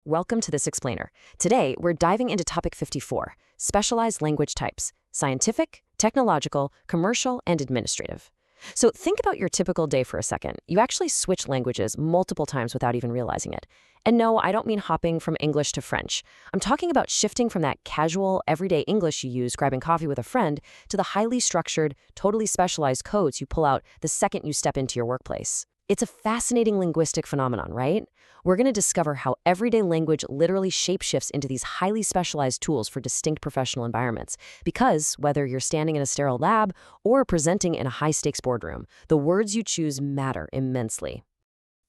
Welcome to this explainer. Today, we're diving into topic 54, specialized language types, scientific, technological, commercial, and administrative. So think about your typical day for a second. You actually switch languages multiple times without even realizing it. And no, I don't mean hopping from English to French. I'm talking about shifting from that casual, everyday English you use grabbing coffee with a friend to the highly structured, totally specialized codes you pull out the second you step into your workplace. It's a fascinating linguistic phenomenon, right? We're going to discover how everyday language literally shapeshifts into these highly specialized tools for distinct professional environments. Because whether you're standing in a sterile lab or presenting in a high-stakes boardroom, the words you choose matter immensely.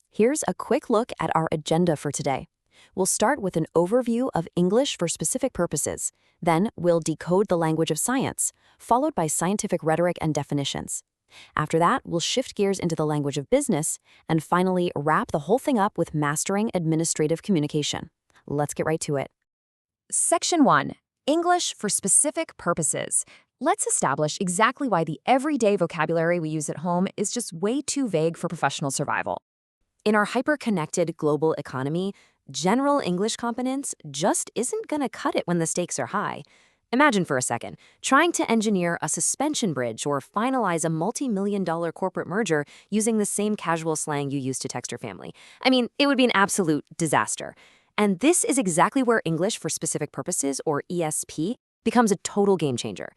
Here's a quick look at our agenda for today. We'll start with an overview of English for specific purposes. Then we'll decode the language of science, followed by scientific rhetoric and definitions. After that, we'll shift gears into the language of business, and finally wrap the whole thing up with mastering administrative communication. Let's get right to it. Section 1. English for specific purposes. Let's establish exactly why the everyday vocabulary we use at home is just way too vague for professional survival. In our hyper-connected global economy, general English competence just isn't going to cut it when the stakes are high. Imagine for a second, trying to engineer a suspension bridge or finalize a multi-million-dollar corporate merger using the same casual slang you use to text your family. I mean, it would be an absolute disaster. And this is exactly where English for specific purposes, or ESP, becomes a total game changer.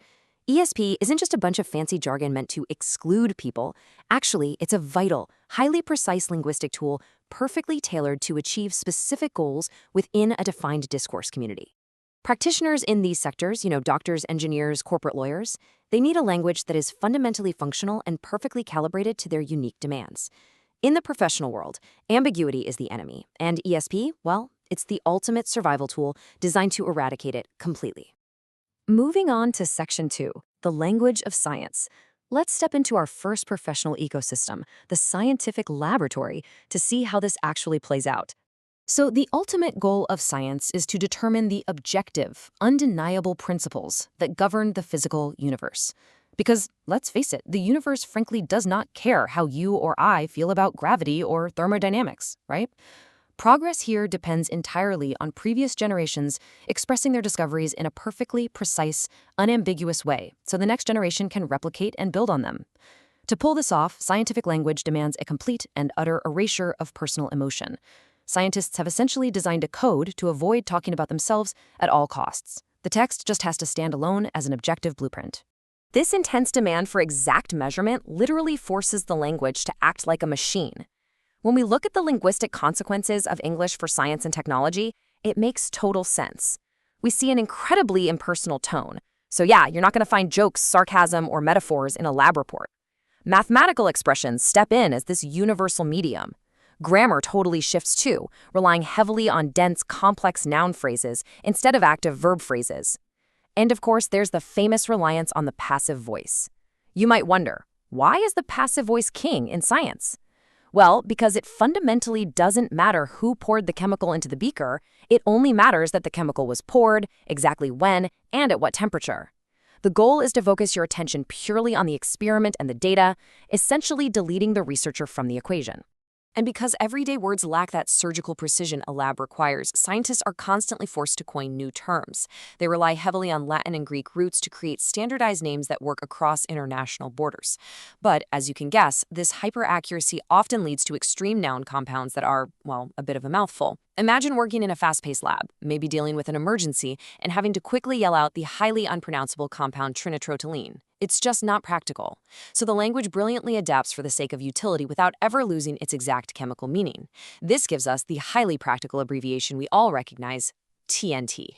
ESP isn't just a bunch of fancy jargon meant to exclude people. Actually, it's a vital, highly precise linguistic tool perfectly tailored to achieve specific goals within a defined discourse community. Practitioners in these sectors, doctors, engineers, corporate lawyers, they need a language that is fundamentally functional and perfectly calibrated to their unique demands. In the professional world, ambiguity is the enemy, and ESP, well, it's the ultimate survival tool designed to eradicate it completely. Moving on to Section 2, the language of science. Let's step into our first professional ecosystem, the scientific laboratory, to see how this actually plays out. So the ultimate goal of science is to determine the objective, undeniable principles that govern the physical universe. Because, let's face it, the universe frankly does not care how you or I feel about gravity or thermodynamics, right? Progress here depends entirely on previous generations expressing their discoveries in a perfectly precise, unambiguous way, so the next generation can replicate and build on them. To pull this off, scientific language demands a complete and utter erasure of personal emotion. Scientists have essentially designed a code to avoid talking about themselves at all costs. The text just has to stand alone as an objective blueprint. This intense demand for exact measurement literally forces the language to act like a machine. When we look at the linguistic consequences of English for science and technology, it makes total sense. We see an incredibly impersonal tone. So yeah, you're not going to find jokes, sarcasm, or metaphors in a lab report. Mathematical expressions step in as this universal medium. Grammar totally shifts too, relying heavily on dense, complex noun phrases instead of active verb phrases. And of course, there's the famous reliance on the passive voice. You might wonder, why is the passive voice king in science? Well, because it fundamentally doesn't matter who poured the chemical into the beaker, it only matters that the chemical was poured, exactly when, and at what temperature. The goal is to focus your attention purely on the experiment and the data, essentially deleting the researcher from the equation. And because everyday words lack that surgical precision a lab requires, scientists are constantly forced to coin new terms. They rely heavily on Latin and Greek roots to create standardized names that work across international borders. But, as you can guess, this hyper-accuracy often leads to extreme noun compounds that are, well, a bit of a mouthful. Imagine working in a fast-paced lab, maybe dealing with an emergency, and having to quickly yell out the highly unpronounceable compound trinitrotoluene. It's just not practical. So the language brilliantly adapts for the sake of utility without ever losing its exact chemical meaning. This gives us the highly practical abbreviation we all recognize, TNT.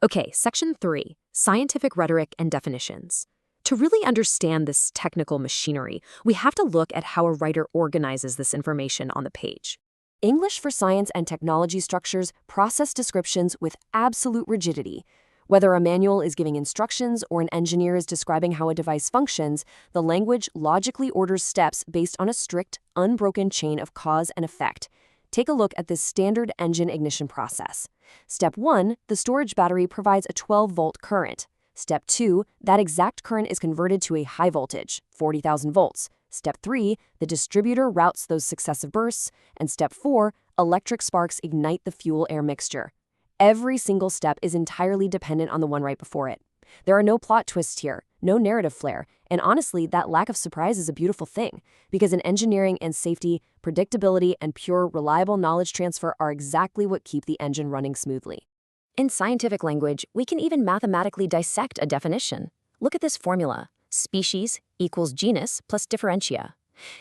Okay, Section 3, scientific rhetoric and definitions. To really understand this technical machinery, we have to look at how a writer organizes this information on the page. English for science and technology structures process descriptions with absolute rigidity. Whether a manual is giving instructions or an engineer is describing how a device functions, the language logically orders steps based on a strict, unbroken chain of cause and effect. Take a look at this standard engine ignition process. Step 1, the storage battery provides a 12-volt current. Step 2, that exact current is converted to a high voltage, 40,000 volts. Step 3, the distributor routes those successive bursts. And Step 4, electric sparks ignite the fuel-air mixture. Every single step is entirely dependent on the one right before it. There are no plot twists here, no narrative flair, and honestly, that lack of surprise is a beautiful thing, because in engineering and safety, predictability and pure, reliable knowledge transfer are exactly what keep the engine running smoothly. In scientific language, we can even mathematically dissect a definition. Look at this formula. Species equals genus plus differentia.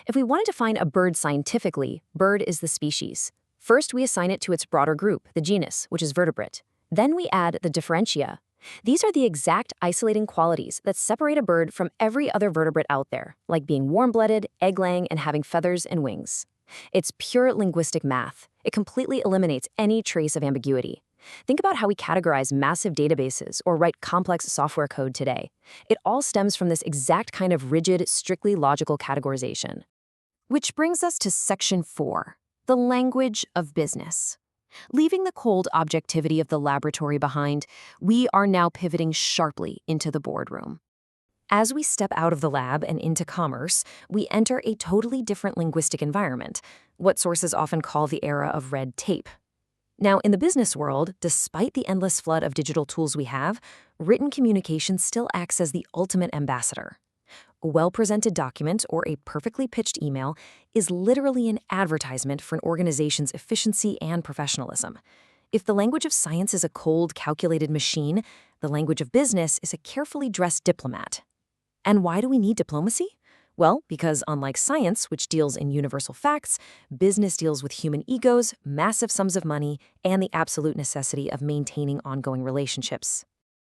If we want to define a bird scientifically, bird is the species. First, we assign it to its broader group, the genus, which is vertebrate. Then we add the differentia. These are the exact isolating qualities that separate a bird from every other vertebrate out there, like being warm-blooded, egg-laying, and having feathers and wings. It's pure linguistic math. It completely eliminates any trace of ambiguity. Think about how we categorize massive databases or write complex software code today. It all stems from this exact kind of rigid, strictly logical categorization. Which brings us to Section 4, the language of business. Leaving the cold objectivity of the laboratory behind, we are now pivoting sharply into the boardroom. As we step out of the lab and into commerce, we enter a totally different linguistic environment, what sources often call the era of red tape. Now, in the business world, despite the endless flood of digital tools we have, written communication still acts as the ultimate ambassador. A well-presented document or a perfectly pitched email is literally an advertisement for an organization's efficiency and professionalism. If the language of science is a cold, calculated machine, the language of business is a carefully dressed diplomat. And why do we need diplomacy? Well, because unlike science, which deals in universal facts, business deals with human egos, massive sums of money, and the absolute necessity of maintaining ongoing relationships.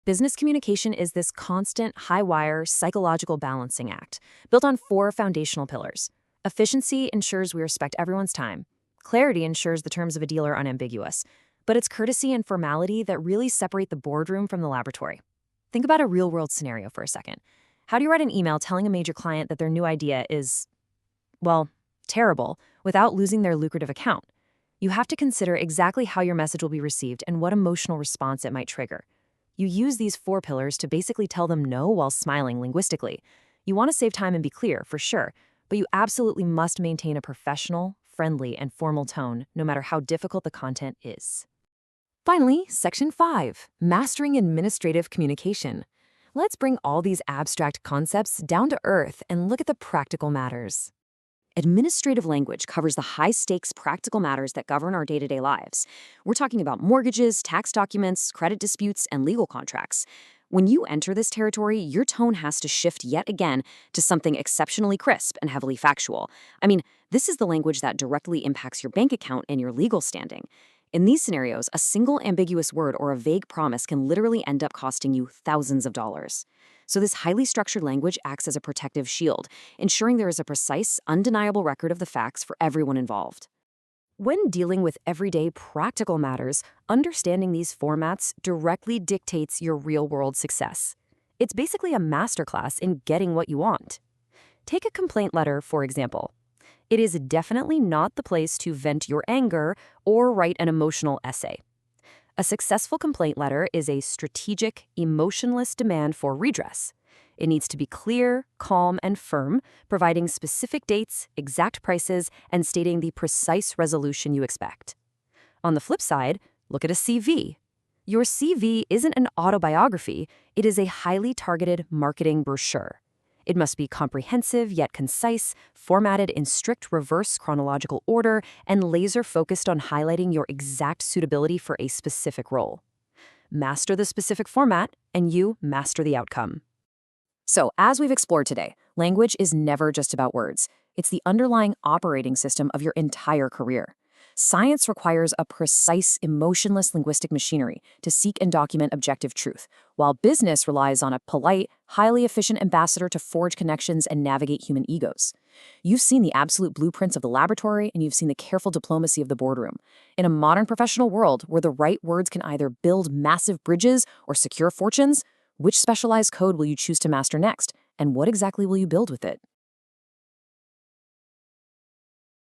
Business communication is this constant, high-wire, psychological balancing act, built on 4 foundational pillars. Efficiency ensures we respect everyone's time. Clarity ensures the terms of a deal are unambiguous. But it's courtesy and formality that really separate the boardroom from the laboratory. Think about a real-world scenario for a second. How do you write an email telling a major client that their new idea is, well, terrible, without losing their lucrative account? You have to consider exactly how your message will be received and what emotional response it might trigger. You use these 4 pillars to basically tell them no while smiling linguistically. You want to save time and be clear, for sure, but you absolutely must maintain a professional, friendly, and formal tone, no matter how difficult the content is. Finally, Section 5, Mastering Administrative Communication. Let's bring all these abstract concepts down to earth and look at the practical matters. Administrative language covers the high-stakes practical matters that govern our day-to-day lives. We're talking about mortgages, tax documents, credit disputes, and legal contracts. When you enter this territory, your tone has to shift yet again to something exceptionally crisp and heavily factual. I mean, this is the language that directly impacts your bank account and your legal standing. In these scenarios, a single ambiguous word or a vague promise can literally end up costing you thousands of dollars. So this highly structured language acts as a protective shield, ensuring there is a precise, undeniable record of the facts for everyone involved. When dealing with everyday practical matters, understanding these formats directly dictates your real-world success. It's basically a masterclass in getting what you want. Take a complaint letter, for example. It is definitely not the place to vent your anger or write an emotional essay. A successful complaint letter is a strategic, emotionless demand for redress. It needs to be clear, calm, and firm, providing specific dates, exact prices, and stating the precise resolution you expect. On the flip side, look at a CV. Your CV isn't an autobiography, it is a highly targeted marketing brochure. It must be comprehensive yet concise, formatted in strict reverse chronological order, and laser-focused on highlighting your exact suitability for a specific role. Master the specific format, and you master the outcome. So, as we've explored today, language is never just about words. It's the underlying operating system of your entire career. Science requires a precise, emotionless linguistic machinery to seek and document objective truth, while business relies on a polite, highly efficient ambassador to forge connections and navigate human egos. You've seen the absolute blueprints of the laboratory, and you've seen the careful diplomacy of the boardroom. In a modern professional world where the right words can either build massive bridges or secure fortunes, which specialized code will you choose to master next, and what exactly will you build with it?